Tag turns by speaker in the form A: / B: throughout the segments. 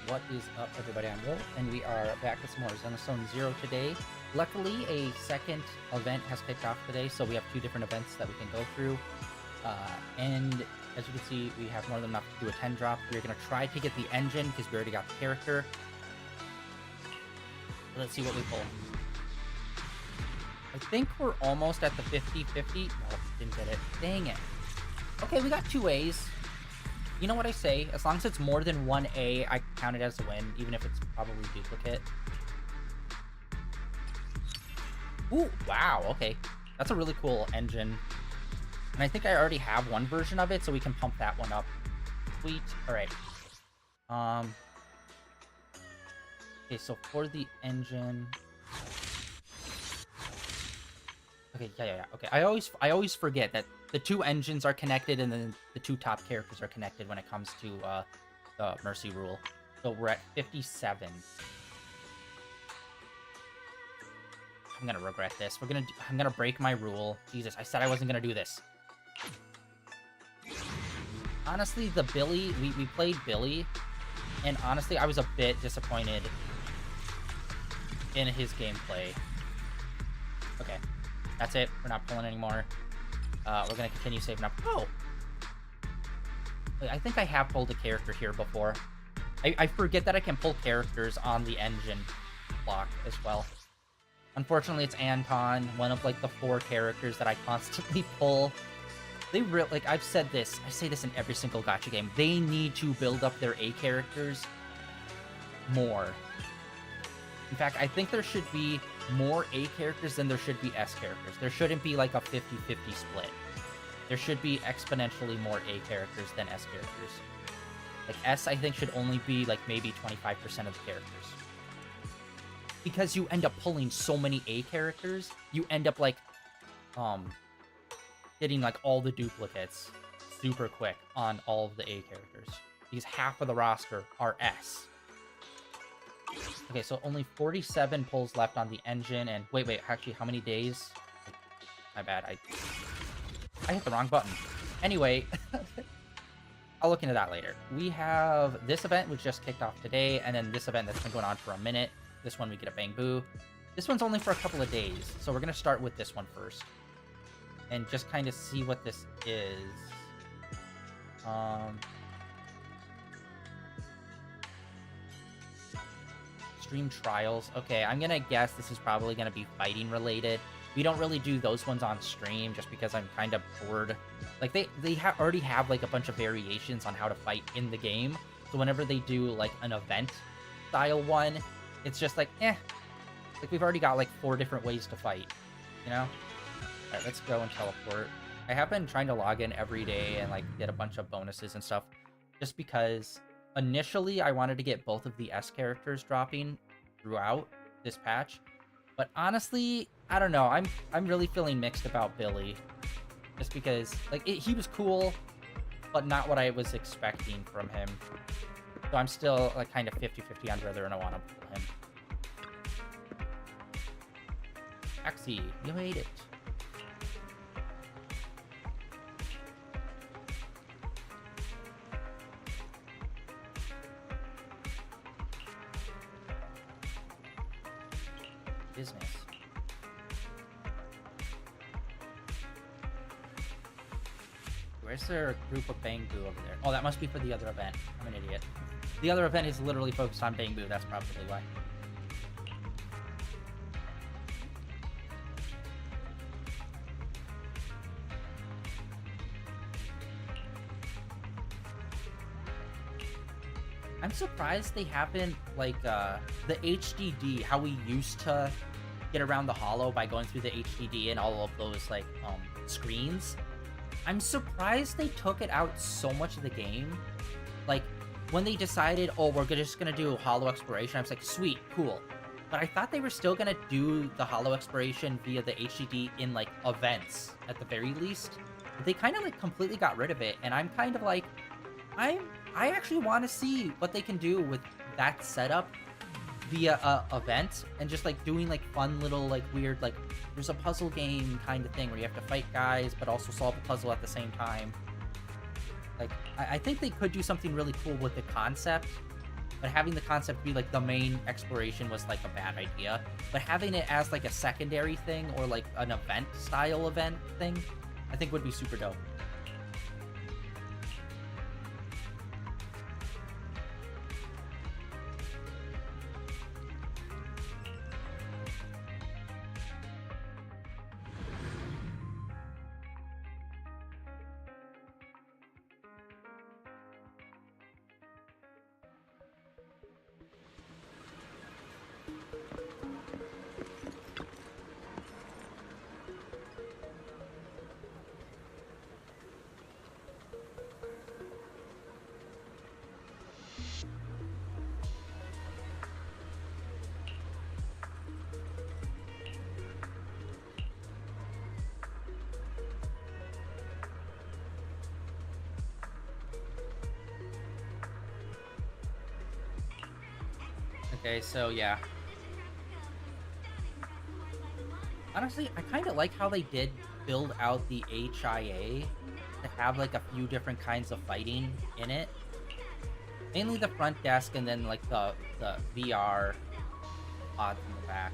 A: What is up, everybody? I'm Will, and we are back with some more Zenless Zone Zero today. Luckily, a second event has kicked off today, so we have two different events that we can go through. And as you can see, we have more than enough to do a 10 drop. We're going to try to get the engine, because we already got the character. Let's see what we pull. I think we're almost at the 50-50. No, didn't get it. Dang it. Okay, we got two A's. You know what I say? As long as it's more than one A, I count it as a win, even if it's probably duplicate. Ooh, wow, okay. That's a really cool engine. And I think I already have one version of it, so we can pump that one up. Sweet. Alright. Okay, so for the engine... Okay, yeah. Okay, I always forget that the two engines are connected, and then the two top characters are connected when it comes to the Mercy rule. So we're at 57. I'm gonna regret this. I'm gonna break my rule. Jesus, I said I wasn't gonna do this. Honestly, the Billy, we played Billy, and honestly, I was a bit disappointed in his gameplay. Okay. That's it. We're not pulling anymore. We're going to continue saving up. Oh! Wait, I think I have pulled a character here before. I forget that I can pull characters on the engine block as well. Unfortunately, it's Anton, one of, like, the 4 characters that I constantly pull. They really, like, I've said this. I say this in every single gacha game. They need to build up their A characters more. In fact, I think there should be more A characters than there should be S characters. There shouldn't be like a 50-50 split. There should be exponentially more A characters than S characters. Like S, I think, should only be like maybe 25% of the characters. Because you end up pulling so many A characters, you end up like getting like all the duplicates super quick on all of the A characters. Because half of the roster are S. Okay, so only 47 pulls left on the engine, and wait, actually, how many days? My bad, I hit the wrong button. Anyway, I'll look into that later. We have this event, which just kicked off today, and then this event that's been going on for a minute. This one, we get a Bang Boo. This one's only for a couple of days, so we're going to start with this one first. And just kind of see what this is. Stream trials. Okay, I'm gonna guess this is probably gonna be fighting related. We don't really do those ones on stream just because I'm kind of bored. Like they already have like a bunch of variations on how to fight in the game. So whenever they do like an event style one, it's just like like we've already got like 4 different ways to fight, you know? Alright, let's go and teleport. I have been trying to log in every day and like get a bunch of bonuses and stuff just because initially, I wanted to get both of the S characters dropping throughout this patch, but honestly, I don't know. I'm really feeling mixed about Billy, just because like he was cool, but not what I was expecting from him. So I'm still like kind of 50-50 on whether or not I want to pull him. Taxi, you made it. Business. Where's their group of Bang Boo over there? Oh, that must be for the other event. I'm an idiot. The other event is literally focused on Bang Boo. That's probably why. I'm surprised they haven't, like, the HDD, how we used to get around the holo by going through the HDD and all of those, like, screens. I'm surprised they took it out so much of the game. Like, when they decided, oh, we're just gonna do holo exploration, I was like, sweet, cool. But I thought they were still gonna do the holo exploration via the HDD in, like, events, at the very least. But they kind of, like, completely got rid of it, and I'm kind of like, I actually want to see what they can do with that setup via event and just like doing like fun little like weird like there's a puzzle game kind of thing where you have to fight guys but also solve a puzzle at the same time. Like I think they could do something really cool with the concept but having the concept be like the main exploration was like a bad idea. But having it as like a secondary thing or like an event style event thing, I think would be super dope. Okay, so yeah. Honestly, I kind of like how they did build out the HIA to have like a few different kinds of fighting in it. Mainly the front desk and then like the VR pods in the back.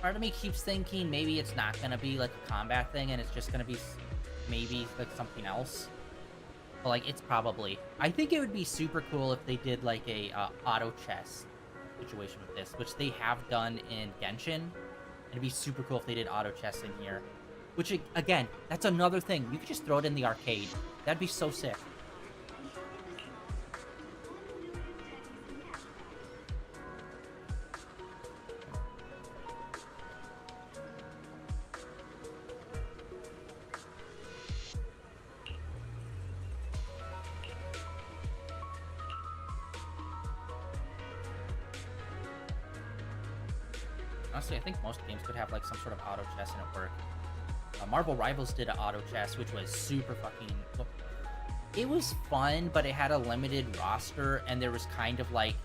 A: Part of me keeps thinking maybe it's not going to be like a combat thing and it's just going to be maybe like something else. But like it's probably. I think it would be super cool if they did like a auto chess situation with this, which they have done in Genshin. It'd be super cool if they did auto chess in here. Which, again, that's another thing. You could just throw it in the arcade. That'd be so sick. Honestly, I think most games could have like some sort of auto chess and it work. Marvel Rivals did an auto chess, which was super fucking... It was fun, but it had a limited roster, and there was kind of like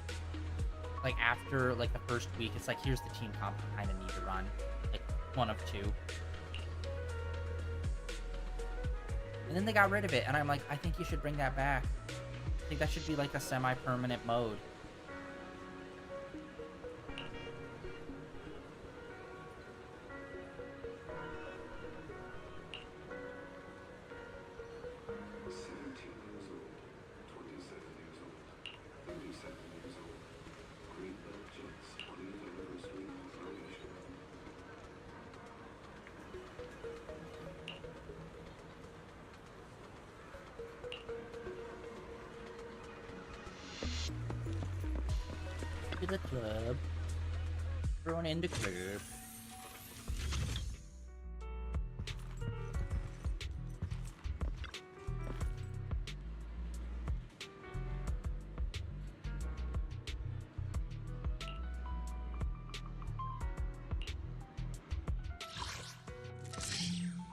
A: after like the first week, it's like, here's the team comp you kind of need to run. Like, one of two. And then they got rid of it, and I'm like, I think you should bring that back. I think that should be like a semi-permanent mode. To the club. Everyone in the club.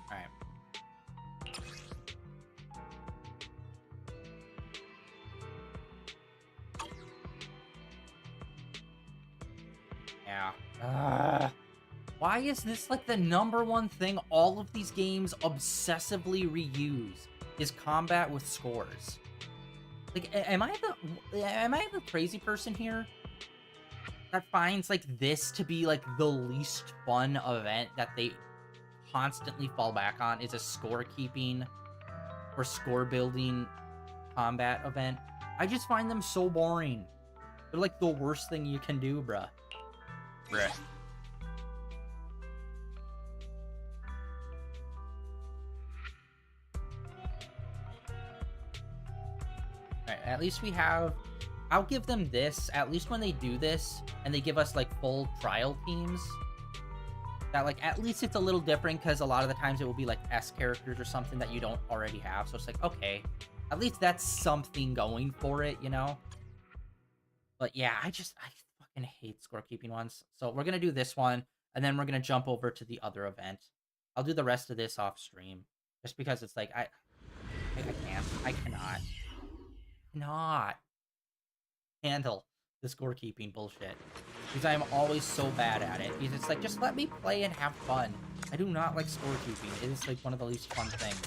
A: Alright. Yeah. Why is this like the #1 thing all of these games obsessively reuse? Is combat with scores? Like, am I the crazy person here that finds like this to be like the least fun event that they constantly fall back on? Is a scorekeeping or score building combat event? I just find them so boring. They're like the worst thing you can do, bruh. Alright, at least we have I'll give them this, at least when they do this, and they give us, like, full trial teams, that, like, at least it's a little different, because a lot of the times it will be, like, S characters or something that you don't already have, so it's like, okay, at least that's something going for it, you know? But yeah, I fucking hate scorekeeping ones. So we're gonna do this one, and then we're gonna jump over to the other event. I'll do the rest of this off stream, just because it's like, I cannot handle the scorekeeping bullshit. Because I'm always so bad at it. Because it's like, just let me play and have fun. I do not like scorekeeping. It is like one of the least fun things.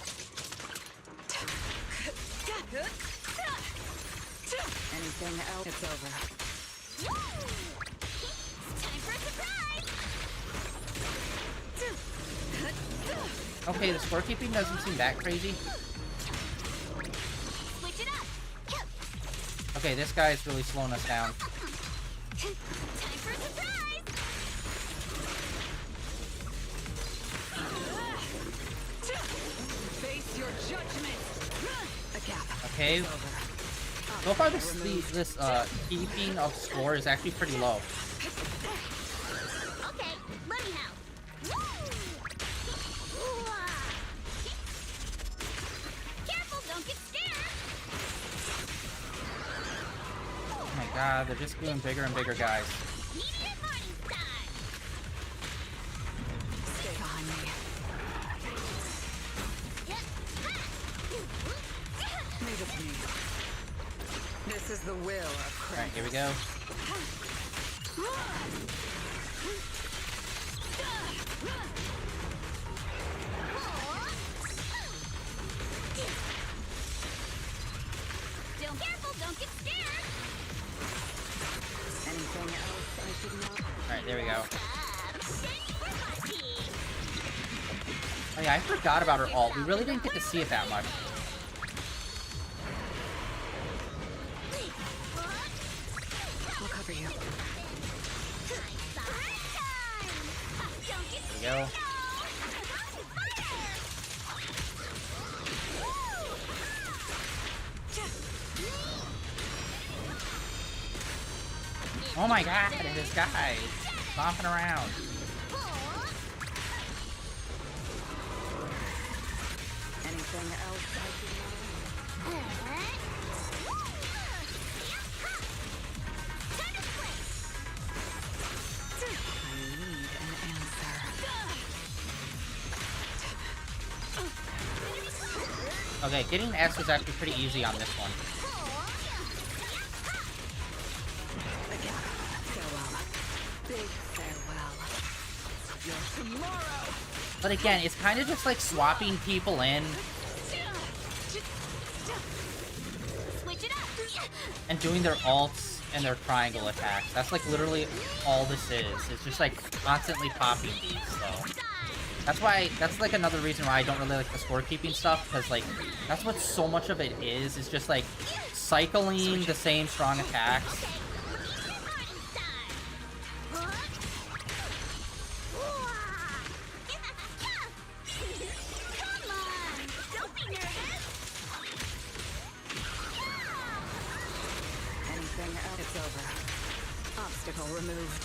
B: Anything else? It's over.
C: Time for a surprise!
A: Okay, the scorekeeping doesn't seem that crazy.
C: Switch it up!
A: Okay, this guy is really slowing us down.
C: Time for a surprise!
B: Face your judgment. A gap.
A: Okay. So far, this keeping of score is actually pretty low.
C: Okay, let me help. Careful, don't get scared!
A: Oh my god, they're just doing bigger and bigger guys.
C: Immediate morning star!
B: Stay behind me. Leave it to me. This is the will of
A: Alright,
B: Kratos.
A: here we go.
C: Don't careful, don't get scared!
B: Anything else I should know?
A: Alright, there we go.
C: Shiny for my team!
A: Oh yeah, I forgot about her ult. We really didn't get to see it that much.
B: I'll cover you.
A: There we go. Oh my god, this guy stomping around.
B: Anything else I should know? I need an answer.
A: Okay, getting S was actually pretty easy on this one.
B: A gap. Farewell. Big farewell. Your tomorrow.
A: But again, it's kind of just like swapping people in
C: Switch it up!
A: and doing their ults and their triangle attacks. That's like literally all this is. It's just like constantly popping these, so. That's like another reason why I don't really like the scorekeeping stuff, because like, that's what so much of it is just like cycling the same strong attacks.
C: Come on! Don't be nervous!
B: Anything else? It's over. Obstacle removed.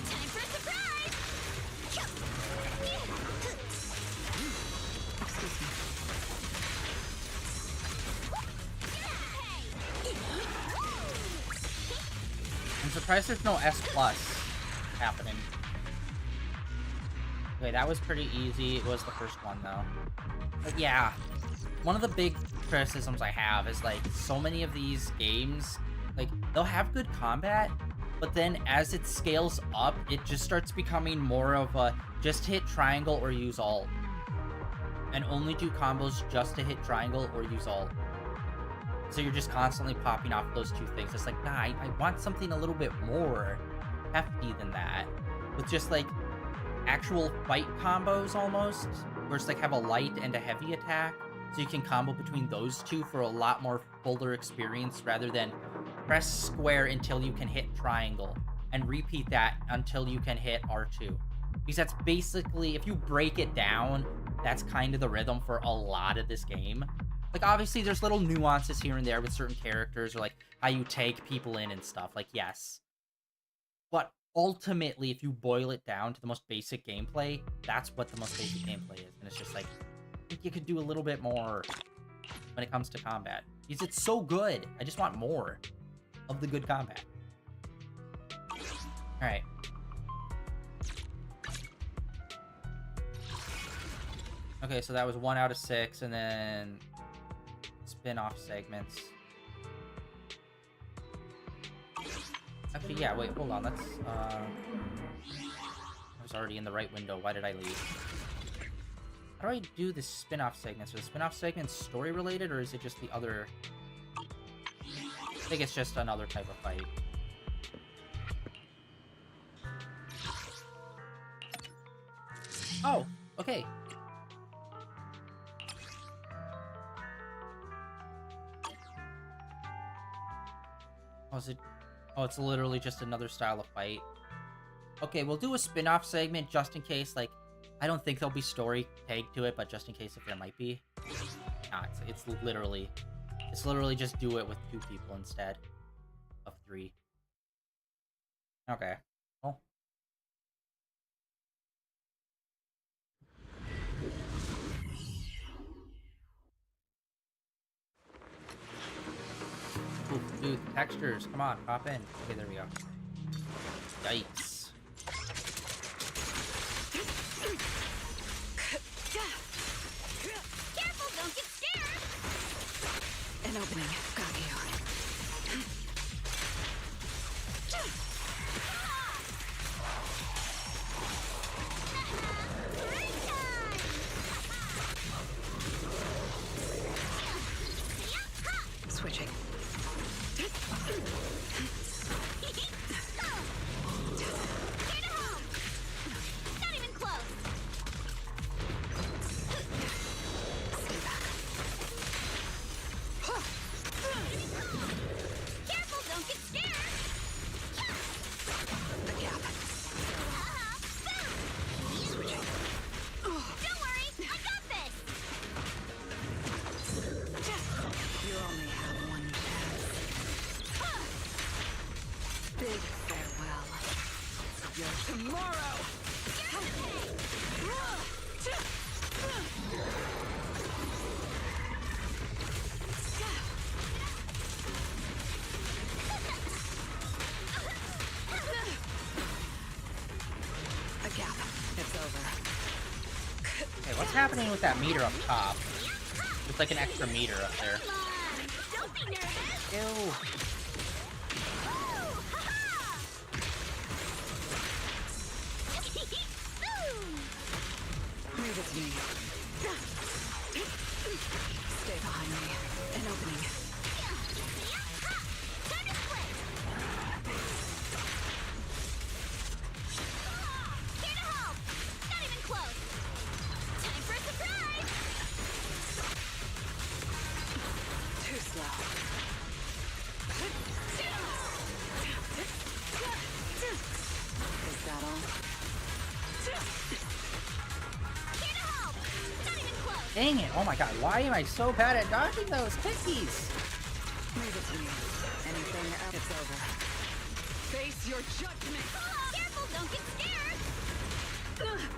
C: Time for a surprise!
B: Excuse me.
A: I'm surprised there's no S plus happening. Okay, that was pretty easy. It was the first one though. But yeah, one of the big criticisms I have is like so many of these games, like they'll have good combat, but then as it scales up, it just starts becoming more of a just hit triangle or use ult. And only do combos just to hit triangle or use ult. So you're just constantly popping off those two things. It's like, nah, I want something a little bit more hefty than that. With just like actual fight combos almost, where it's like have a light and a heavy attack. So you can combo between those two for a lot more fuller experience rather than press square until you can hit triangle and repeat that until you can hit R2. Because that's basically, if you break it down, that's kind of the rhythm for a lot of this game. Like, obviously, there's little nuances here and there with certain characters, or like how you take people in and stuff. Like, yes. But ultimately, if you boil it down to the most basic gameplay, that's what the most basic gameplay is. And it's just like, I think you could do a little bit more when it comes to combat. Because it's so good. I just want more of the good combat. Alright. Okay, so that was 1 out of 6, and then spin-off segments. Actually, yeah, wait, hold on, that's, I was already in the right window. Why did I leave? How do I do the spin-off segments? Are the spin-off segments story-related, or is it just the other... I think it's just another type of fight. Oh, okay. Oh, is it... Oh, it's literally just another style of fight. Okay, we'll do a spin-off segment just in case, like, I don't think there'll be story tagged to it, but just in case if there might be. Nah, it's literally just do it with 2 people instead of 3. Okay. Well. Ooh, dude, textures. Come on, pop in. Okay, there we go. Yikes.
C: Careful, don't get scared.
B: An opening. Got you.
C: Break time.
B: Switching.
C: Here to home. Not even close.
B: Stay back.
C: Careful, don't get scared.
B: A gap. Switching.
C: Don't worry, I got this.
B: You only have one chance. Big farewell. Your tomorrow. A gap. It's over.
A: Okay, what's happening with that meter up top? There's like an extra meter up there.
C: Come on, don't be nervous.
A: Ew.
C: Woo! Ha-ha! Boom!
B: Leave it to me. Stay behind me. An opening.
C: Time to split. Here to help. Not even close. Time for a surprise.
B: Too slow. Is that all?
C: Here to help. Not even close.
A: Dang it. Oh my god, why am I so bad at dodging those cookies?
B: Leave it to me. Anything else? It's over. Face your judgment.
C: Careful, don't get scared.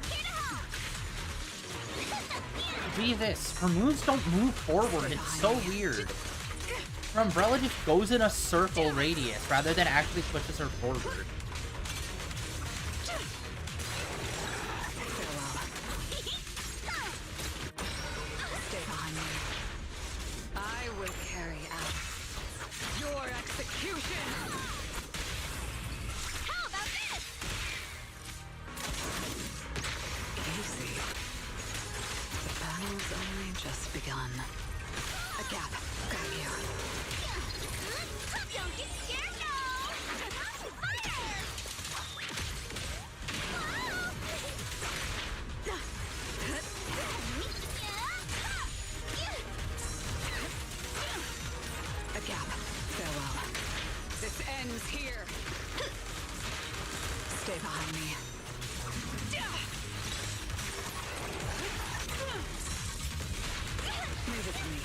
C: Here to help.
A: Be this. Her moves don't move forward. It's so weird. Her umbrella just goes in a circle radius rather than actually pushes her forward.
B: Farewell. Stay behind me. I will carry out your execution.
C: How about this?
B: Easy. The battle's only just begun. A gap. Got you.
C: Don't get scared, no! Fire!
B: A gap. Farewell. This ends here. Stay behind me. Leave it to me.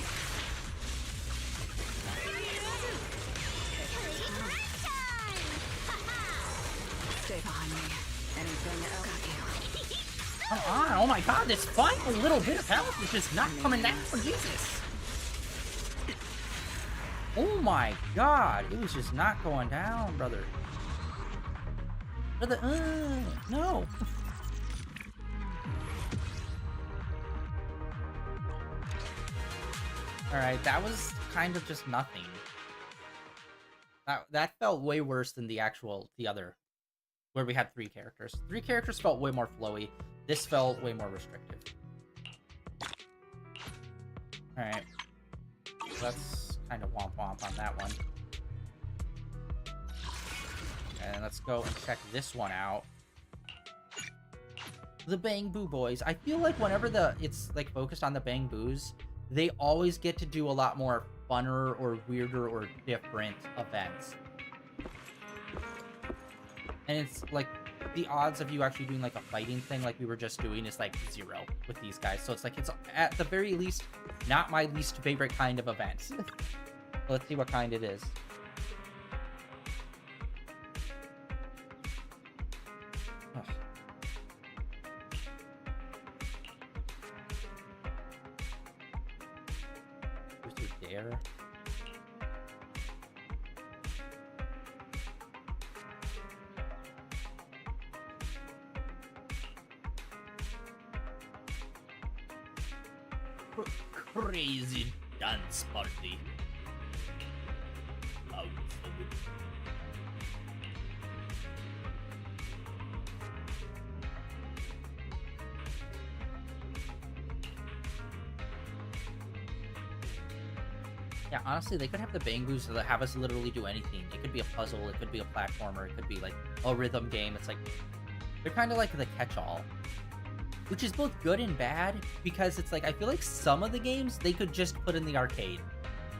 A: Oh my god, this final little bit of health is just not coming down. Jesus. Oh my god, it was just not going down, brother. Brother, no. Alright, that was kind of just nothing. That felt way worse than the other, where we had 3 characters. 3 characters felt way more flowy. This felt way more restrictive. Alright. Let's kind of womp womp on that one. And let's go and check this one out. The Bang Boo Boys. I feel like whenever it's like focused on the Bang Boos, they always get to do a lot more funner or weirder or different events. And it's like the odds of you actually doing like a fighting thing like we were just doing is like 0 with these guys. So it's like, it's at the very least not my least favorite kind of event. Let's see what kind it is. Ugh. Truth or Dare. Crazy dance party. Out of it. Yeah, honestly, they could have the Bang Boos that have us literally do anything. It could be a puzzle, it could be a platformer, it could be like a rhythm game. It's like, they're kind of like the catch-all. Which is both good and bad, because it's like, I feel like some of the games they could just put in the arcade.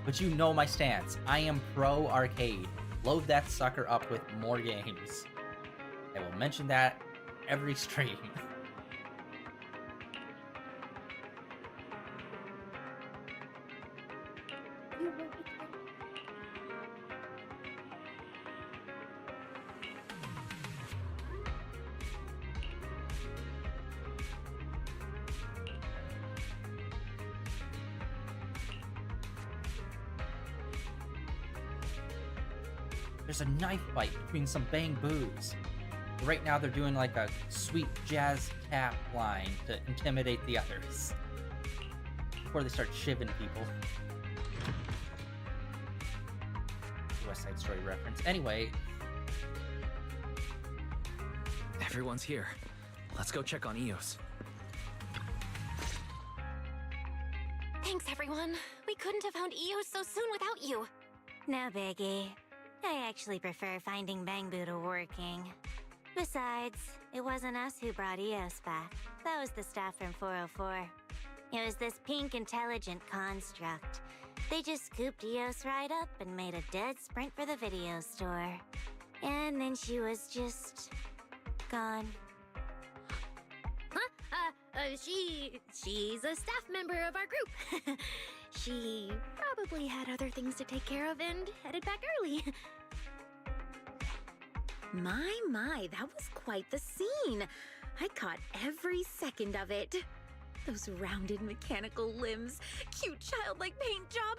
A: But you know my stance. I am pro arcade. Load that sucker up with more games. I will mention that every stream. There's a knife fight between some Bang Boos. Right now they're doing like a sweet jazz tap line to intimidate the others before they start shivving people. West Side Story reference. Anyway.
D: Everyone's here. Let's go check on Eos.
C: Thanks, everyone. We couldn't have found Eos so soon without you.
E: No biggie. I actually prefer finding Bang Boo to working. Besides, it wasn't us who brought Eos back. That was the staff from 404. It was this pink intelligent construct. They just scooped Eos right up and made a dead sprint for the video store. And then she was just gone.
C: She's a staff member of our group. She probably had other things to take care of and headed back early.
B: My, that was quite the scene. I caught every second of it. Those rounded mechanical limbs, cute childlike paint job.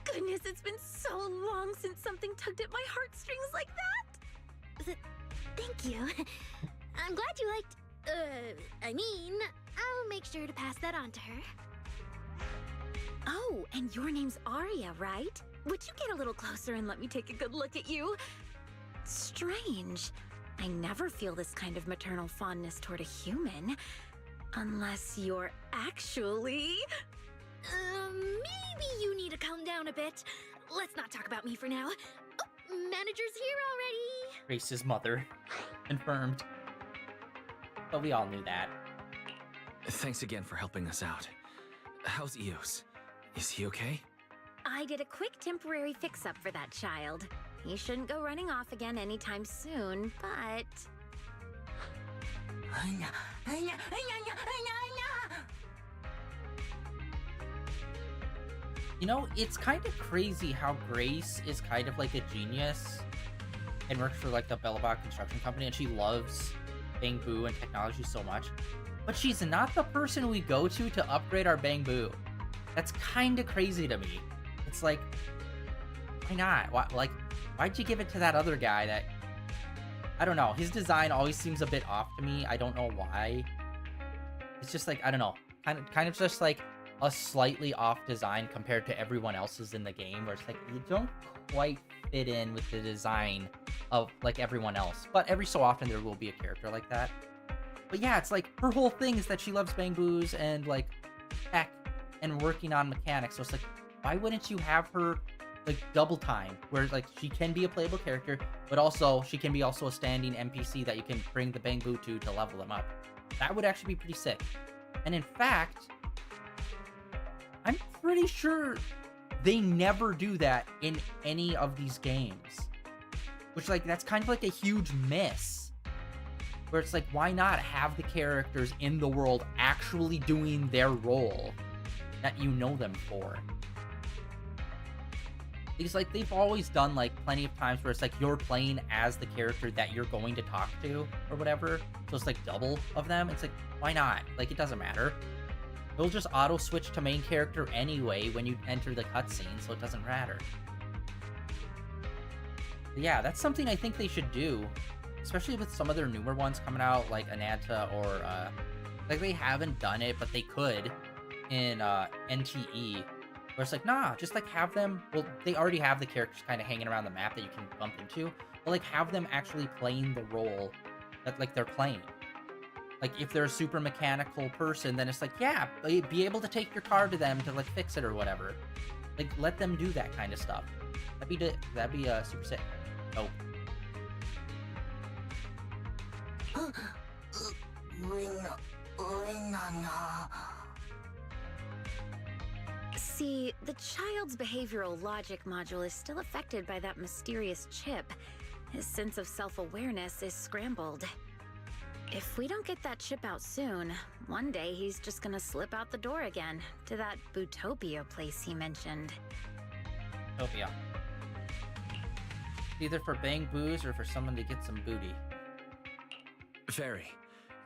B: Goodness, it's been so long since something tugged at my heartstrings like that.
C: Thank you. I'm glad you liked, I'll make sure to pass that on to her.
B: Oh, and your name's Arya, right? Would you get a little closer and let me take a good look at you? Strange. I never feel this kind of maternal fondness toward a human. Unless you're actually...
C: Maybe you need to calm down a bit. Let's not talk about me for now. Oh, manager's here already.
A: Grace's mother. Confirmed. But we all knew that.
D: Thanks again for helping us out. How's Eos? Is he okay?
B: I did a quick temporary fix-up for that child. He shouldn't go running off again anytime soon, but...
A: You know, it's kind of crazy how Grace is kind of like a genius and works for like the Bellabot construction company, and she loves Bang Boo and technology so much. but she's not the person we go to upgrade our Bangbu. That's kind of crazy to me. It's like, why not? Why'd you give it to that other guy that... I don't know. His design always seems a bit off to me. I don't know why. It's just like, I don't know. Kind of just like a slightly off design compared to everyone else's in the game, where it's like, you don't quite fit in with the design of like everyone else. But every so often there will be a character like that. But yeah, it's like her whole thing is that she loves Bangbus and like tech and working on mechanics. So it's like, why wouldn't you have her like double time, where like she can be a playable character, but also she can be also a standing NPC that you can bring the Bangbu to level them up? That would actually be pretty sick. And in fact, I'm pretty sure they never do that in any of these games. Which, like, that's kind of like a huge miss. Where it's like, why not have the characters in the world actually doing their role that you know them for? Because, like, they've always done, like, plenty of times where it's like you're playing as the character that you're going to talk to or whatever. So it's like double of them. It's like, why not? Like, it doesn't matter. It'll just auto-switch to main character anyway when you enter the cutscene, so it doesn't matter. But yeah, that's something I think they should do. Especially with some of their newer ones coming out, like Ananta or, like, they haven't done it, but they could in, NTE. Where it's like, nah, just, like, have them... Well, they already have the characters kind of hanging around the map that you can bump into. But, like, have them actually playing the role that, like, they're playing. Like, if they're a super mechanical person, then it's like, yeah, be able to take your car to them to, like, fix it or whatever. Like, let them do that kind of stuff. That'd be super sick. Oh.
B: See, the child's behavioral logic module is still affected by that mysterious chip. His sense of self-awareness is scrambled. If we don't get that chip out soon, one day he's just gonna slip out the door again, to that Bootopia place he mentioned.
A: Oh, yeah. Either for Bangbus or for someone to get some booty.
D: Fairy,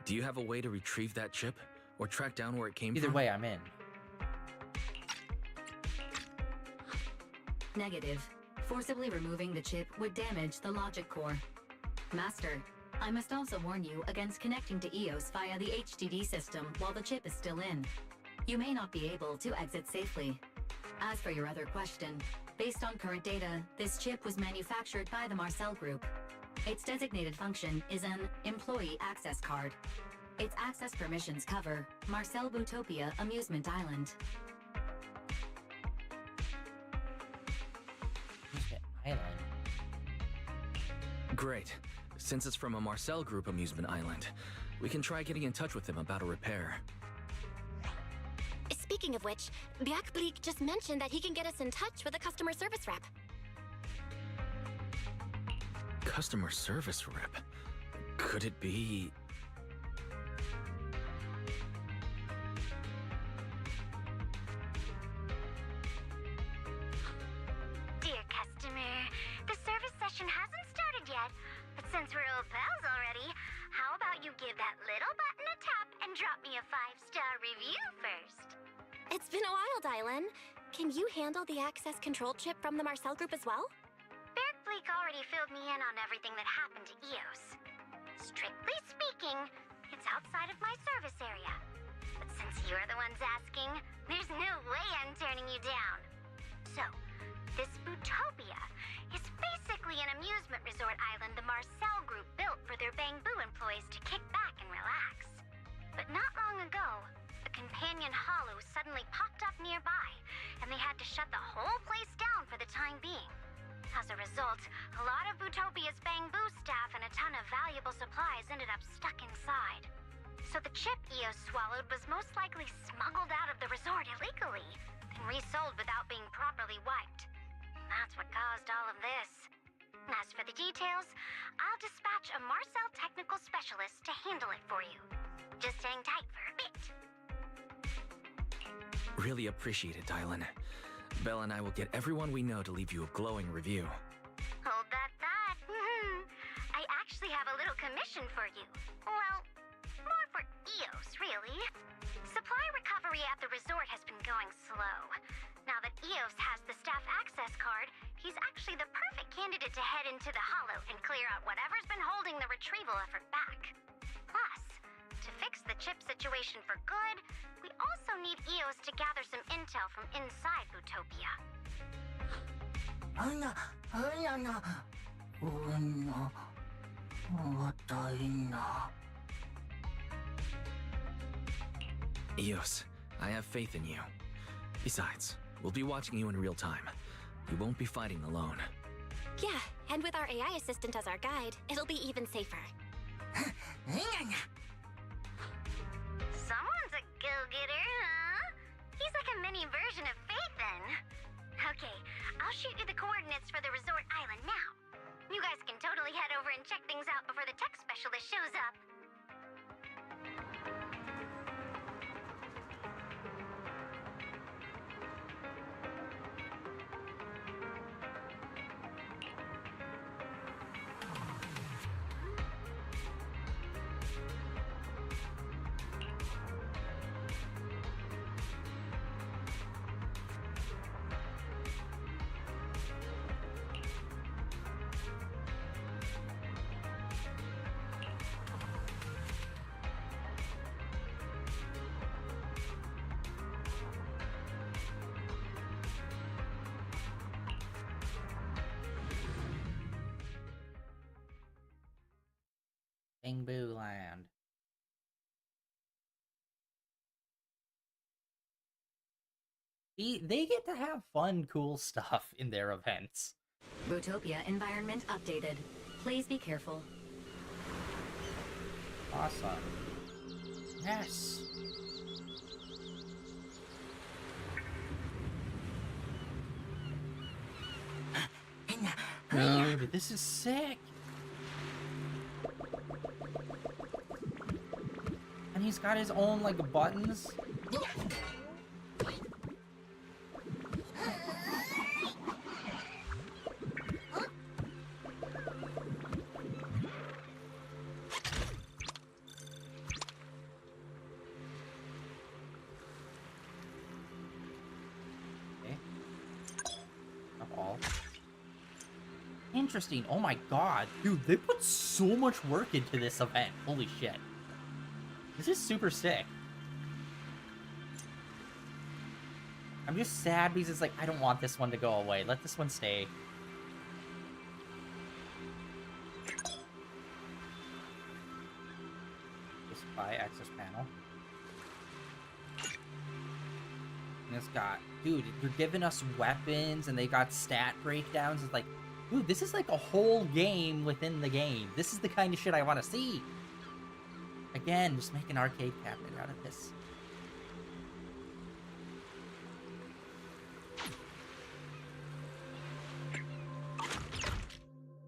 D: do you have a way to retrieve that chip? Or track down where it came from?
A: Either way, I'm in.
F: Negative. Forcibly removing the chip would damage the logic core. Master, I must also warn you against connecting to EOS via the HDD system while the chip is still in. You may not be able to exit safely. As for your other question, based on current data, this chip was manufactured by the Marcel Group. Its designated function is an Employee Access Card. Its access permissions cover Marcel Bootopia Amusement Island.
A: Island.
D: Great. Since it's from a Marcel Group amusement island, we can try getting in touch with them about a repair.
C: Speaking of which, Bleak just mentioned that he can get us in touch with a customer service rep.
D: Customer service rep? Could it be...
E: Dear customer, the service session hasn't started yet, but since we're old pals already, how about you give that little button a tap and drop me a 5-star review first?
C: It's been a while, Dylan. Can you handle the access control chip from the Marcel Group as well?
E: Bleak already filled me in on everything that happened to EOS. Strictly speaking, it's outside of my service area. But since you're the ones asking, there's no way I'm turning you down. So, this Bootopia is basically an amusement resort island the Marcel Group built for their Bangbu employees to kick back and relax. But not long ago, a companion hollow suddenly popped up nearby, and they had to shut the whole place down for the time being. As a result, a lot of Bootopia's Bangbu staff and a ton of valuable supplies ended up stuck inside. So the chip EOS swallowed was most likely smuggled out of the resort illegally, then resold without being properly wiped. That's what caused all of this. As for the details, I'll dispatch a Marcel technical specialist to handle it for you. Just hang tight for a bit.
D: Really appreciate it, Dylan. Belle and I will get everyone we know to leave you a glowing review.
E: Hold that thought. I actually have a little commission for you. Well, more for EOS, really. Eos has the staff access card, he's actually the perfect candidate to head into the Hollow and clear out whatever's been holding the retrieval effort back. Plus, to fix the chip situation for good, we also need Eos to gather some intel from inside Bootopia.
D: Eos, I have faith in you. Besides, we'll be watching you in real time. You won't be fighting alone.
C: Yeah, and with our AI assistant as our guide, it'll be even safer.
E: Someone's a go-getter, huh? He's like a mini version of Faith then. Okay, I'll shoot you the coordinates for the resort island now. You guys can totally head over and check things out before the tech specialist shows up.
A: Bangbu Land. They get to have fun, cool stuff in their events.
F: Bootopia environment updated. Please be careful.
A: Awesome. Yes. Dude, this is sick. And he's got his own, like, buttons. Okay. Not all. Interesting. Oh my god. Dude, they put so much work into this event. Holy shit. This is super sick. I'm just sad because it's like, I don't want this one to go away. Let this one stay. Display access panel. And it's got, dude, you're giving us weapons and they got stat breakdowns. It's like, dude, this is like a whole game within the game. This is the kind of shit I want to see. Again, just make an arcade cabinet out of this.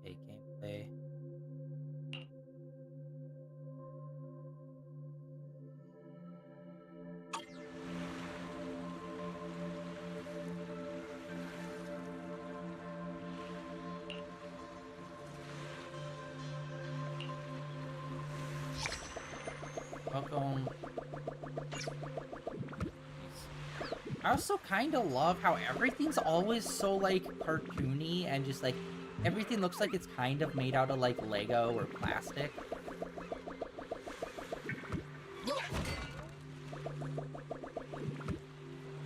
A: Okay, gameplay. Welcome. I also kind of love how everything's always so, like, cartoony and just, like, everything looks like it's kind of made out of, like, Lego or plastic. This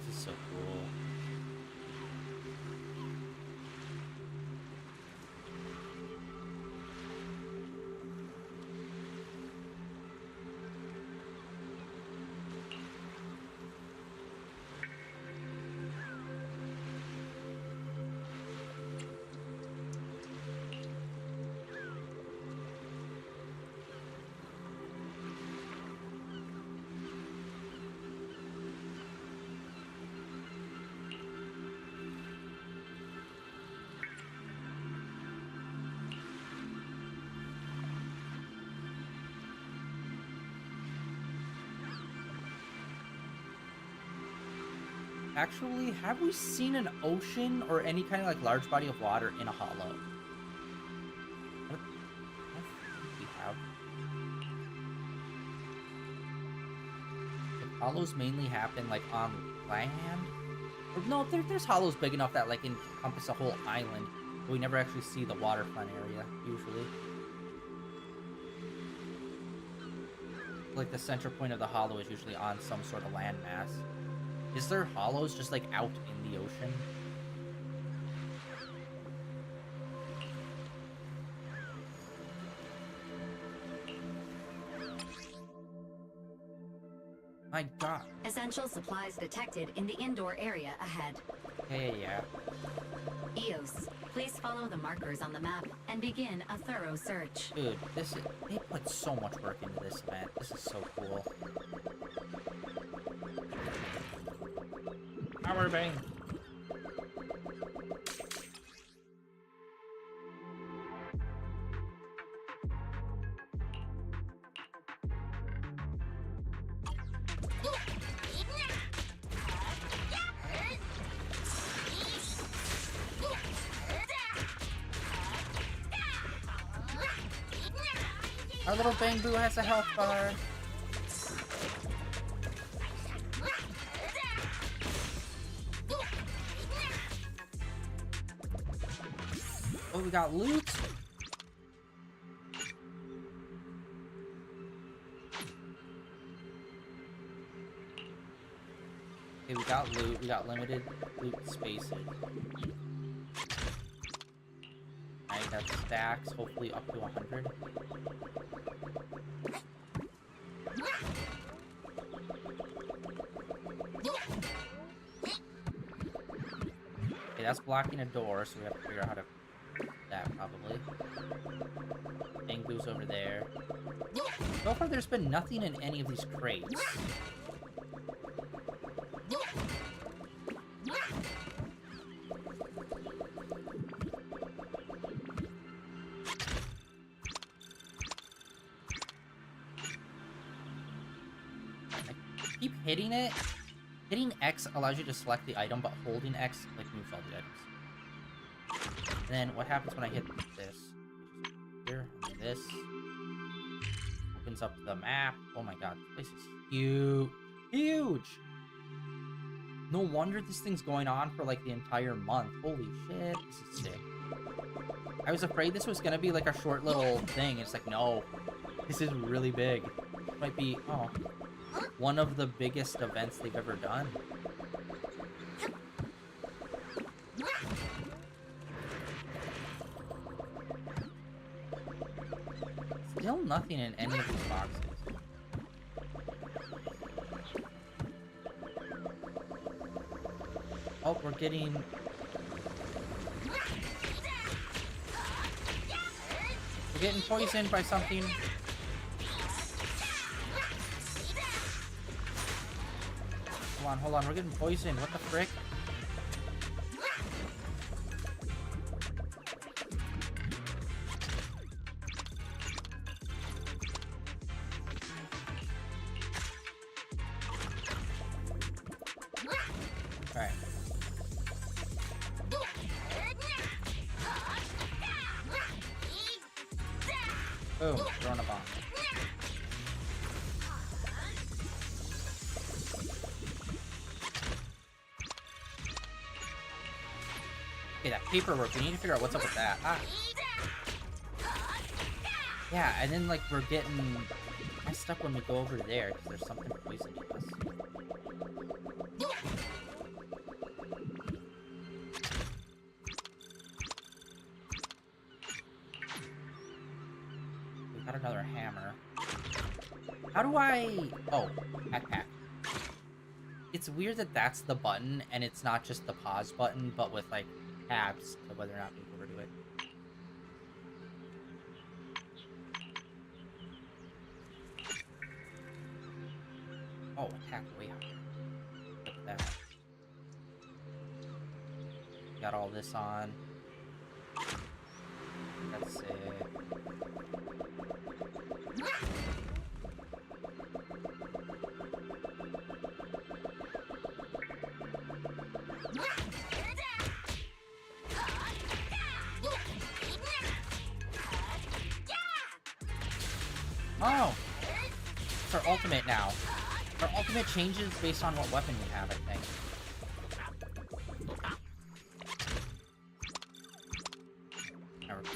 A: is so cool. Actually, have we seen an ocean or any kind of, like, large body of water in a hollow? I don't think we have. The hollows mainly happen, like, on land? No, there's hollows big enough that like encompass a whole island, but we never actually see the waterfront area usually. Like the center point of the hollow is usually on some sort of landmass. Is there hollows just like out in the ocean? My god.
F: Essential supplies detected in the indoor area ahead.
A: Yeah.
F: EOS, please follow the markers on the map and begin a thorough search.
A: Dude, they put so much work into this event. This is so cool. Power bang. Our little Bangbu has a health bar. Oh, we got loot. Okay, we got loot. We got limited loot spaces. I got stacks, hopefully up to 100. Okay, that's blocking a door, so we have to figure out how to do that, probably. Bangbu's over there. So far, there's been nothing in any of these crates. Keep hitting it. Hitting X allows you to select the item, but holding X like moves all the items. And then what happens when I hit this? Here, this opens up the map. Oh my god, this place is huge, huge. No wonder this thing's going on for like the entire month. Holy shit, this is sick. I was afraid this was gonna be like a short little thing. It's like, no, this is really big. It might be, oh, one of the biggest events they've ever done. Still nothing in any of these boxes. Oh, we're getting... We're getting poisoned by something. Hold on, we're getting poisoned. What the frick? Alright. Boom, throwing a bomb. Okay, that paperwork, we need to figure out what's up with that. Ah. Yeah, and then, like, we're getting messed up when we go over there, because there's something poisoning us. We got another hammer. How do I... Oh, backpack. It's weird that that's the button, and it's not just the pause button, but with, like, tabs to whether or not we overdo it. Oh, attack way out. Look at that. Got all this on. That's it. Oh! It's our ultimate now. Our ultimate changes based on what weapon we have, I think.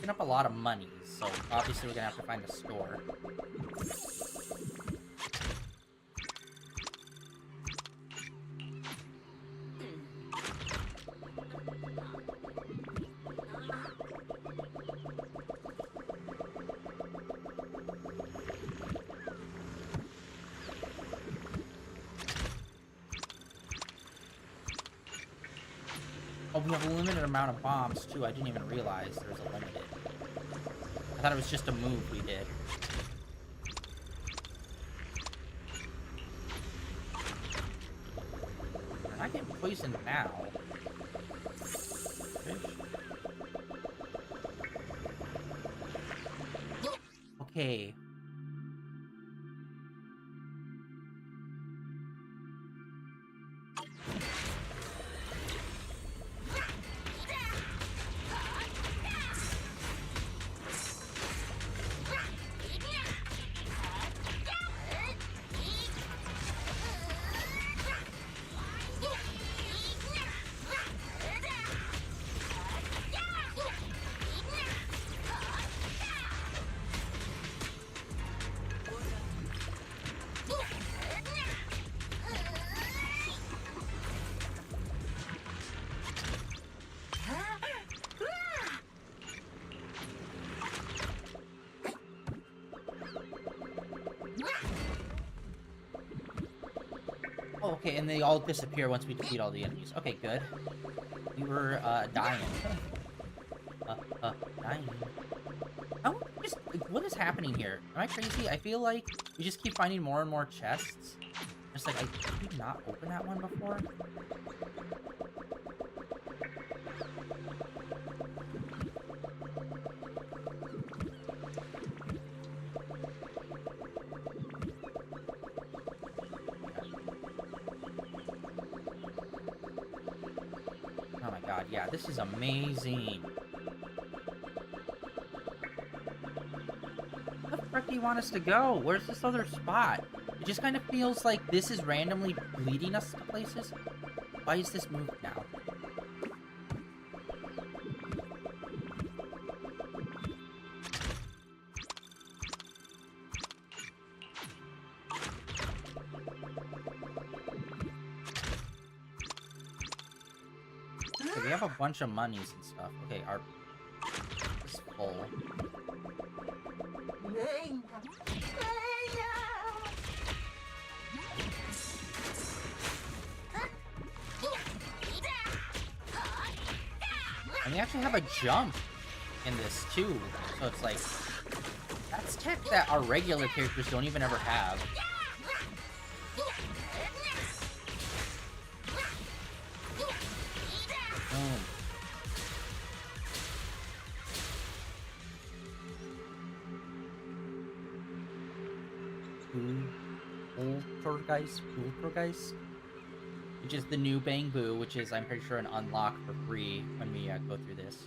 A: picking up a lot of money, so obviously we're gonna have to find a store. Oh, we have a limited amount of bombs, too. I didn't even realize there was a limited. I thought it was just a move we did. We're not getting poisoned now. Fish. Okay. Oh, okay, and they all disappear once we defeat all the enemies. Okay, good. We were, dying. Dying. Oh, just, what is happening here? Am I crazy? I feel like we just keep finding more and more chests. Just like, did we not open that one before? Oh my god, yeah, this is amazing. Where the frick do you want us to go? Where's this other spot? It just kind of feels like this is randomly leading us to places. Why is this moved now? Okay, we have a bunch of monies and stuff. Okay, our is full. And we actually have a jump in this too. So it's like, that's tech that our regular characters don't even ever have. Boom. Poltergeist, which is the new Bang Boo, which is, I'm pretty sure, an unlock for free when we go through this.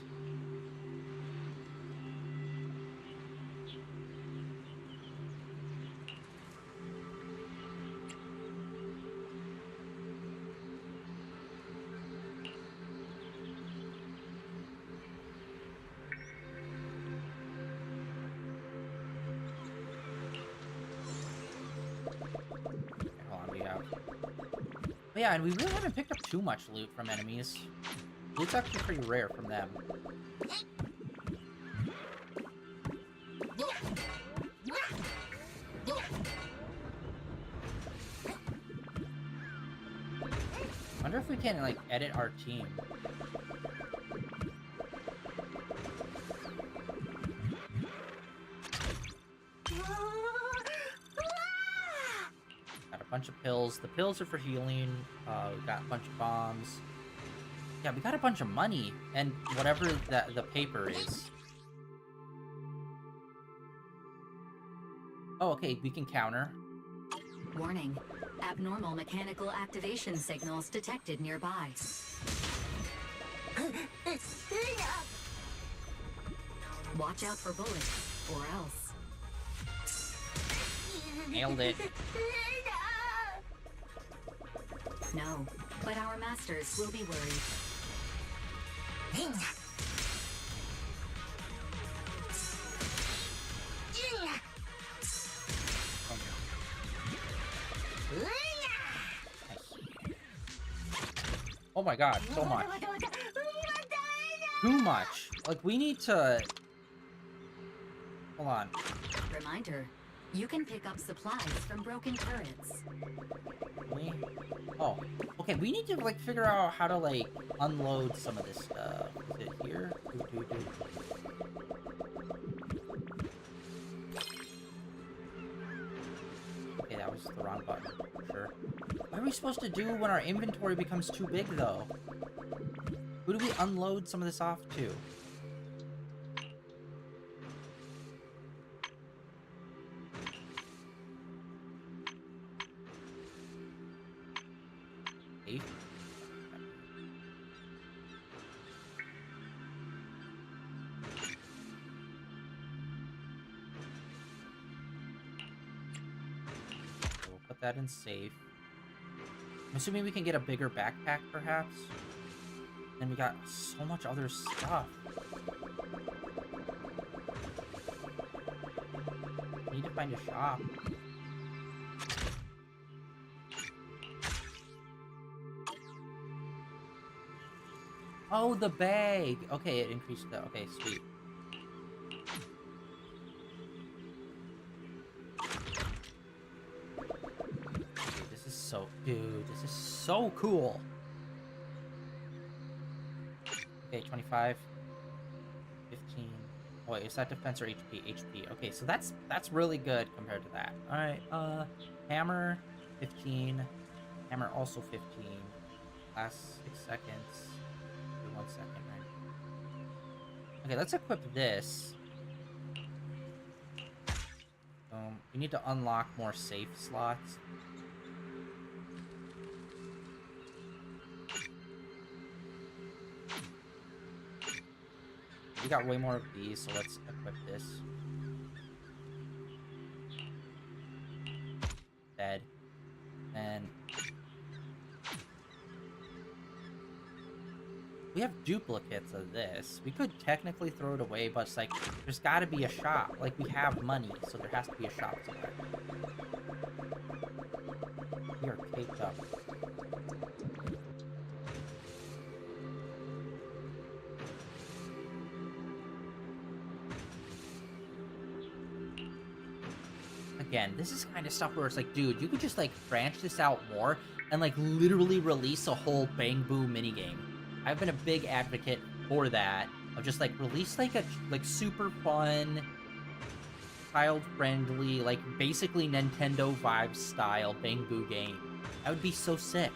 A: But yeah, and we really haven't picked up too much loot from enemies. Loot's actually pretty rare from them. Wonder if we can, like, edit our team. Bunch of pills. The pills are for healing. We got a bunch of bombs. Yeah, we got a bunch of money and whatever the paper is. Oh, okay, we can counter.
F: Warning. Abnormal mechanical activation signals detected nearby. Watch out for bullets, or else.
A: Nailed it.
F: No, but our masters will be worried.
A: Oh my god, so much. Too much. Like, we need to... Hold on.
F: Reminder, you can pick up supplies from broken turrets.
A: We... Oh. Okay, we need to, like, figure out how to, like, unload some of this stuff. Is it here? Okay, that was the wrong button, for sure. What are we supposed to do when our inventory becomes too big, though? Who do we unload some of this off to? Safe? We'll put that in safe. I'm assuming we can get a bigger backpack, perhaps? And we got so much other stuff. Need to find a shop. Oh, the bag! Okay, it increased the... Okay, sweet. Dude, this is so... Dude, this is so cool! Okay, 25. 15. Oh, wait, is that defense or HP? HP. Okay, so that's really good compared to that. Alright, hammer, 15. Hammer also 15. Last 6 seconds. 1 second, right? Okay, let's equip this. We need to unlock more safe slots. We got way more of these, so let's equip this. Dead. And we have duplicates of this. We could technically throw it away, but it's like, there's gotta be a shop. Like, we have money, so there has to be a shop somewhere. We are caked up. Again, this is kind of stuff where it's like, dude, you could just, like, branch this out more and, like, literally release a whole Bang Boo minigame. I've been a big advocate for that, of just, like, release, like, a, like, super fun, child-friendly, like, basically Nintendo vibe style Bang Boo game. That would be so sick.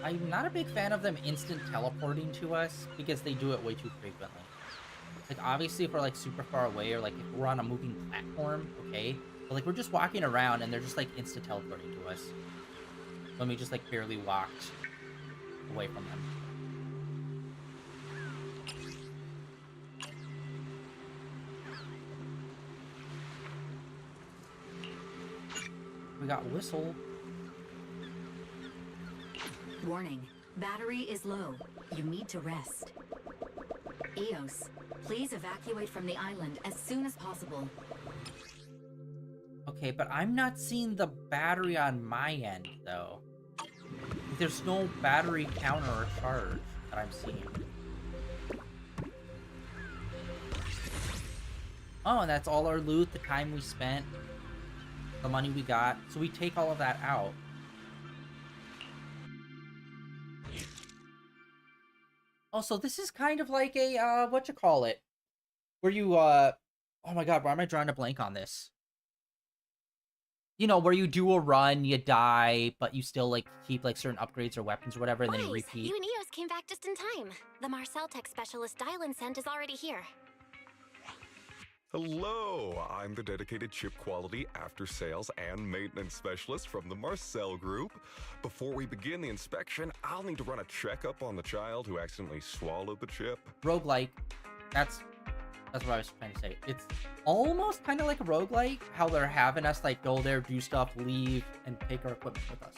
A: I'm not a big fan of them instant teleporting to us, because they do it way too frequently. Like, obviously, if we're, like, super far away, or, like, if we're on a moving platform, okay? But, like, we're just walking around, and they're just, like, instant teleporting to us. When we just, like, barely walked away from them. We got Whistle.
F: Warning, battery is low. You need to rest. Eos, please evacuate from the island as soon as possible.
A: Okay, but I'm not seeing the battery on my end, though. There's no battery counter or charge that I'm seeing. Oh, and that's all our loot, the time we spent, the money we got. So we take all of that out. Also, this is kind of like a, whatchamacallit? Where you, oh my god, why am I drawing a blank on this? you know, where you do a run, you die, but you still like keep like certain upgrades or weapons or whatever, and then you
C: Boys,
A: repeat.
C: you and Eos came back just in time. The Marcel tech specialist Dylan sent is already here.
G: Hello, I'm the dedicated chip quality after sales and maintenance specialist from the Marcel Group. Before we begin the inspection, I'll need to run a checkup on the child who accidentally swallowed the chip.
A: Roguelike. That's what I was trying to say. It's almost kind of like a roguelike, how they're having us like go there, do stuff, leave, and take our equipment with us.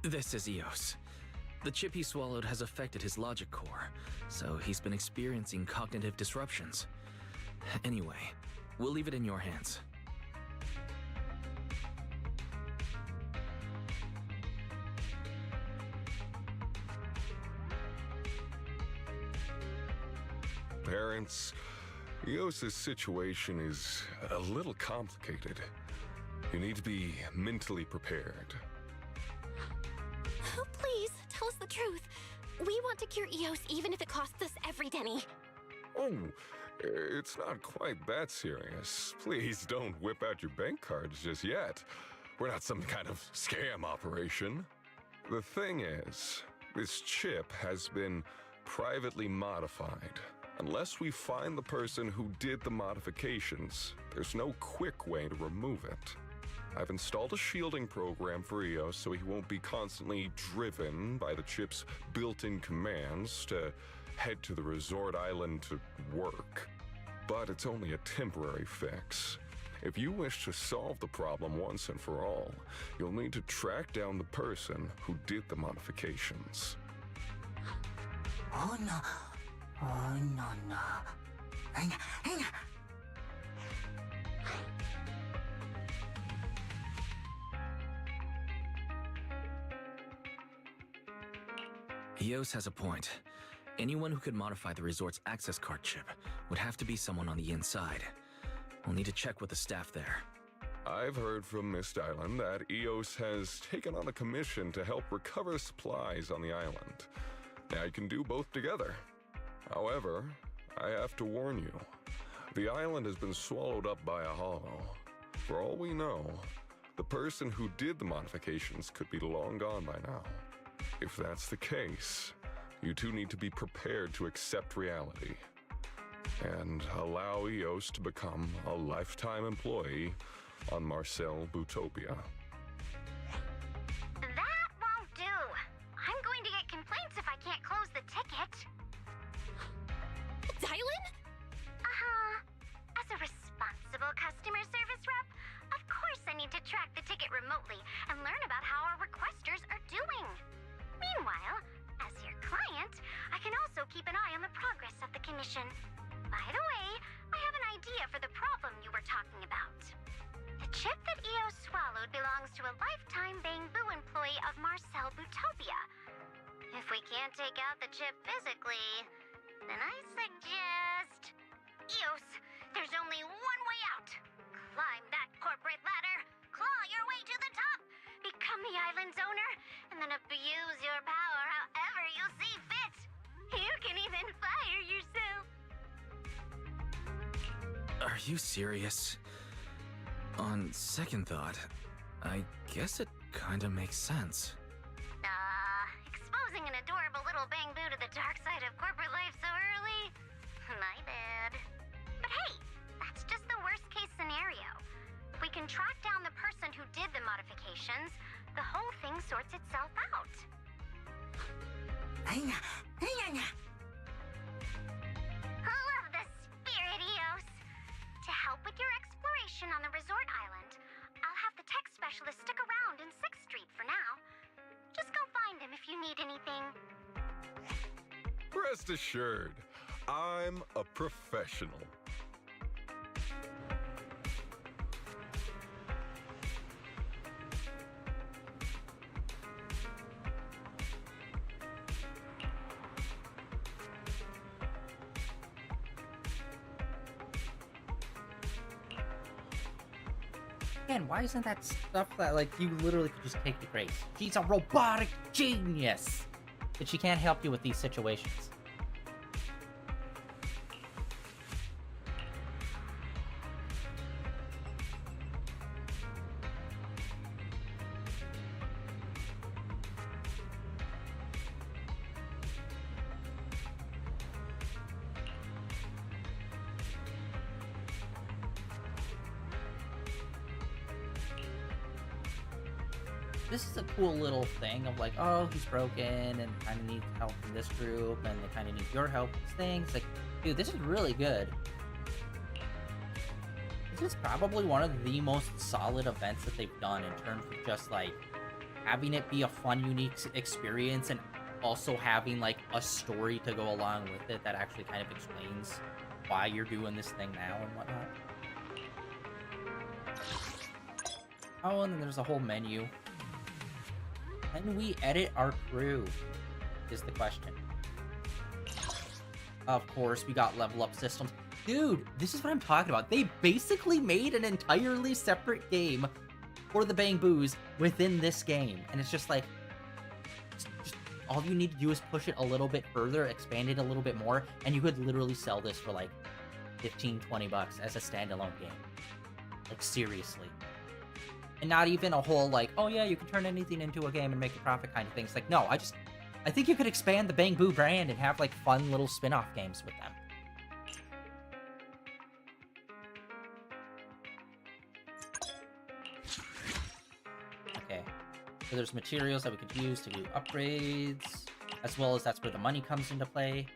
D: This is Eos. The chip he swallowed has affected his logic core, so he's been experiencing cognitive disruptions. Anyway, we'll leave it in your hands.
G: Parents, Eos's situation is a little complicated. You need to be mentally prepared.
C: Oh, please, tell us the truth. We want to cure Eos even if it costs us every penny.
G: Oh, it's not quite that serious. Please don't whip out your bank cards just yet. We're not some kind of scam operation. The thing is, this chip has been privately modified. Unless we find the person who did the modifications, there's no quick way to remove it. I've installed a shielding program for Eos so he won't be constantly driven by the chip's built-in commands to head to the resort island to work. But it's only a temporary fix. If you wish to solve the problem once and for all, you'll need to track down the person who did the modifications.
H: Oh no. Oh no no. Hang on.
D: Eos has a point. Anyone who could modify the resort's access card chip would have to be someone on the inside. We'll need to check with the staff there.
G: I've heard from Miss Island that Eos has taken on a commission to help recover supplies on the island. Now you can do both together. However, I have to warn you, the island has been swallowed up by a hollow. For all we know, the person who did the modifications could be long gone by now. If that's the case, you two need to be prepared to accept reality and allow Eos to become a lifetime employee on Marcel Bootopia.
E: That won't do. I'm going to get complaints if I can't close the ticket.
C: Dylan?
E: As a responsible customer service rep, of course I need to track the ticket remotely and learn about how our requesters are doing. Meanwhile, as your client, I can also keep an eye on the progress of the commission. By the way, I have an idea for the problem you were talking about. The chip that Eos swallowed belongs to a lifetime Bangbu employee of Marcel Bootopia. If we can't take out the chip physically, then I suggest... Eos, there's only one way out. Climb that corporate ladder, claw your way to the top, become the island's owner, and then abuse your power however you see fit. You can even fire yourself.
D: Are you serious? On second thought, I guess it kinda makes sense.
E: Exposing an adorable little Bangbu to the dark side of corporate life so early? My bad. But hey, that's just the worst case scenario. If we can track down the person who did the modifications, the whole thing sorts itself out.
H: Hang on.
E: Love the spirit, Eos. To help with your exploration on the resort island, I'll have the tech specialist stick around in 6th Street for now. Just go find him if you need anything.
G: Rest assured, I'm a professional.
A: Again, why isn't that stuff that, like, you literally could just take to Grace? She's a robotic genius! But she can't help you with these situations. This is a cool little thing of like, oh, he's broken and kind of needs help from this group, and they kind of need your help with this thing. It's like, dude, this is really good. This is probably one of the most solid events that they've done in terms of just like having it be a fun, unique experience, and also having like a story to go along with it that actually kind of explains why you're doing this thing now and whatnot. Oh, and then there's a whole menu. Can we edit our crew? Is the question. Of course, we got level up systems. Dude, this is what I'm talking about. They basically made an entirely separate game for the Bang Boos within this game. And it's just like, just all you need to do is push it a little bit further, expand it a little bit more, and you could literally sell this for like 15, 20 bucks as a standalone game. Like, seriously. And not even a whole, like, oh yeah, you can turn anything into a game and make a profit kind of thing. It's like, no, I think you could expand the Bang Boo brand and have, like, fun little spin-off games with them. Okay. So there's materials that we could use to do upgrades, as well as that's where the money comes into play.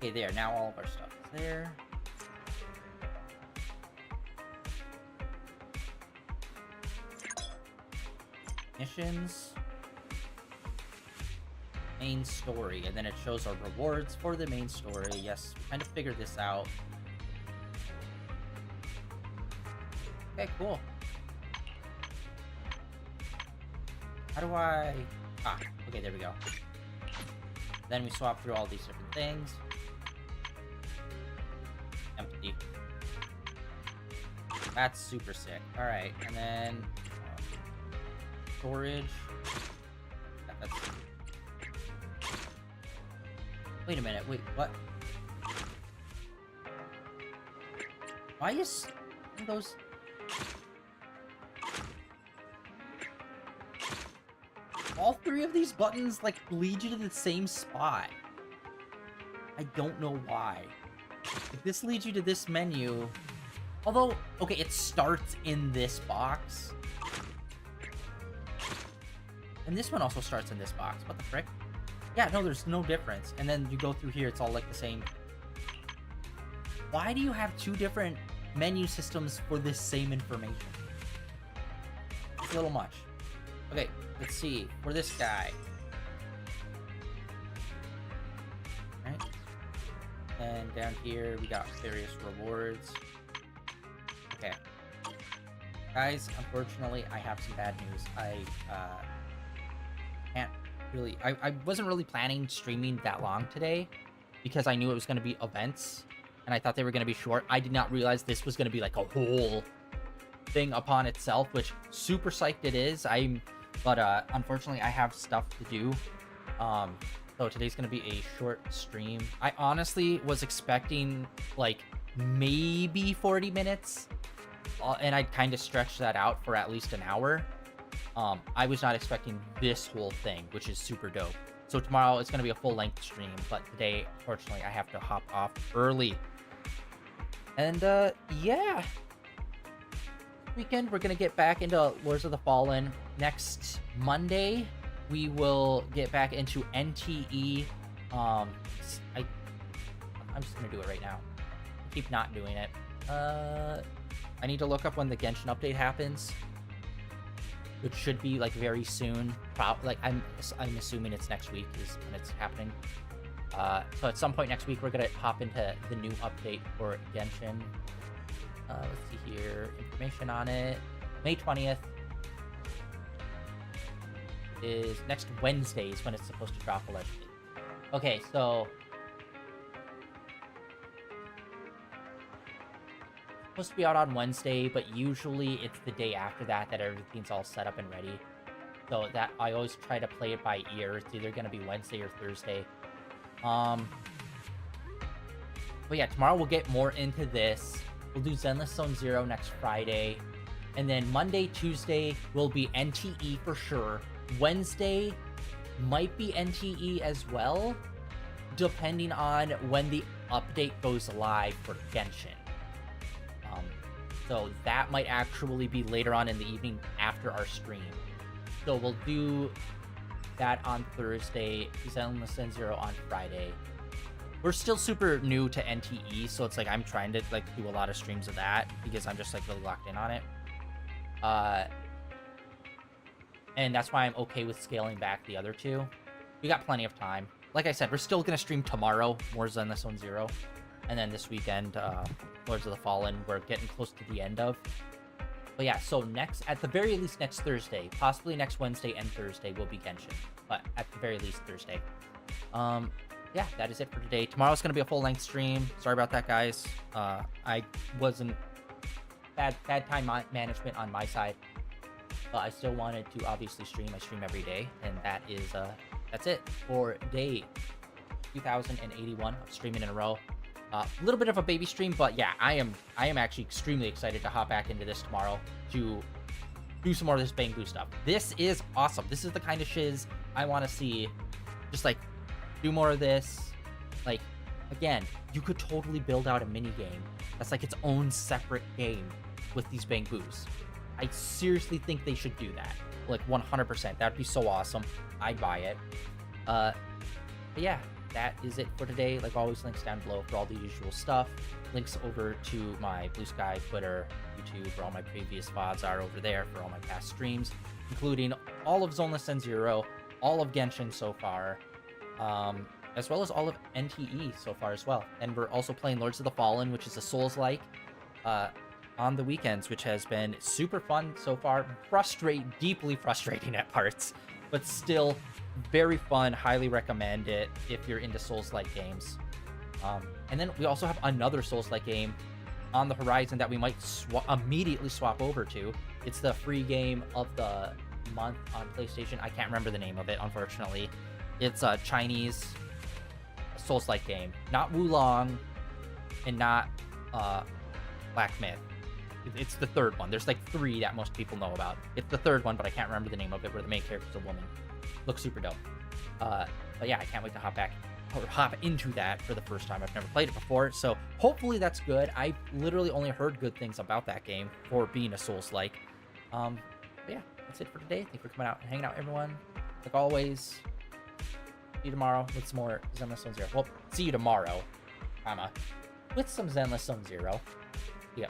A: Okay, there. Now all of our stuff is there. Missions. Main story. And then it shows our rewards for the main story. Yes, we kind of figured this out. Okay, cool. How do I... Ah, okay, there we go. Then we swap through all these different things. Empty. That's super sick. Alright, and then... storage. That's... Wait a minute, wait, what? Why is those... All three of these buttons, like, lead you to the same spot. I don't know why. If this leads you to this menu... Although, okay, it starts in this box. And this one also starts in this box. What the frick? Yeah, no, there's no difference. And then you go through here, it's all like the same. Why do you have two different menu systems for this same information? It's a little much. Okay, let's see. For this guy. Right? And down here, we got various rewards. Okay. Guys, unfortunately, I have some bad news. I can't really... I wasn't really planning streaming that long today because I knew it was going to be events, and I thought they were going to be short. I did not realize this was going to be like a whole thing upon itself, which super psyched it is. But unfortunately, I have stuff to do. So today's going to be a short stream. I honestly was expecting like maybe 40 minutes, and I'd kind of stretch that out for at least an hour. I was not expecting this whole thing, which is super dope. So tomorrow it's going to be a full-length stream, but today, unfortunately, I have to hop off early. And, yeah. Weekend, we're going to get back into Lords of the Fallen. Next Monday, we will get back into NTE. I'm just going to do it right now. I keep not doing it. I need to look up when the Genshin update happens, which should be like very soon. Like I'm assuming it's next week is when it's happening. So at some point next week we're gonna hop into the new update for Genshin. Let's see here. Information on it. May 20th is next Wednesday is when it's supposed to drop allegedly. Okay, so supposed to be out on Wednesday, but usually it's the day after that everything's all set up and ready. So that I always try to play it by ear. It's either gonna be Wednesday or Thursday. But yeah, tomorrow we'll get more into this. We'll do Zenless Zone Zero next Friday. And then Monday, Tuesday will be NTE for sure. Wednesday might be NTE as well, depending on when the update goes live for Genshin. So that might actually be later on in the evening after our stream. So we'll do that on Thursday, Zenless Zone Zero on Friday. We're still super new to NTE, so it's like I'm trying to like do a lot of streams of that because I'm just like really locked in on it. And that's why I'm okay with scaling back the other two. We got plenty of time. Like I said, we're still gonna stream tomorrow more Zenless Zone Zero, and then this weekend, Lords of the Fallen. We're getting close to the end of. But yeah, so at the very least next Thursday, possibly next Wednesday and Thursday will be Genshin. But at the very least Thursday. Yeah, that is it for today. Tomorrow's going to be a full-length stream. Sorry about that, guys. I wasn't... Bad time management on my side. But I still wanted to obviously stream. I stream every day. And that's it for day 2081 of streaming in a row. A little bit of a baby stream, but yeah, I am actually extremely excited to hop back into this tomorrow to do some more of this Bang Boo stuff. This is awesome. This is the kind of shiz I want to see. Just like do more of this. Like, again, you could totally build out a mini game that's like its own separate game with these Bang Boos. I seriously think they should do that. Like 100%. That'd be so awesome. I'd buy it. But yeah, that is it for today. Like always, links down below for all the usual stuff. Links over to my Blue Sky, Twitter, YouTube, where all my previous VODs are over there for all my past streams, including all of Zenless Zone Zero, all of Genshin so far, as well as all of NTE so far as well. And we're also playing Lords of the Fallen, which is a Souls-like, on the weekends, which has been super fun so far. Deeply frustrating at parts, but still very fun. Highly recommend it if you're into Souls-like games. And then we also have another Souls-like game on the horizon that we might immediately swap over to. It's the free game of the month on PlayStation. I can't remember the name of it, unfortunately. It's a Chinese Souls-like game. Not Wulong and not Black Myth. It's the third one. There's like 3 that most people know about. It's the third one, but I can't remember the name of it, where the main character's a woman. Looks super dope. But yeah, I can't wait to hop into that for the first time. I've never played it before, so hopefully that's good. I literally only heard good things about that game for being a Souls-like. But yeah, that's it for today. Thank you for coming out and hanging out, everyone. Like always, see you tomorrow with some more Zenless Zone Zero. Well, see you tomorrow, with some Zenless Zone Zero. Yeah.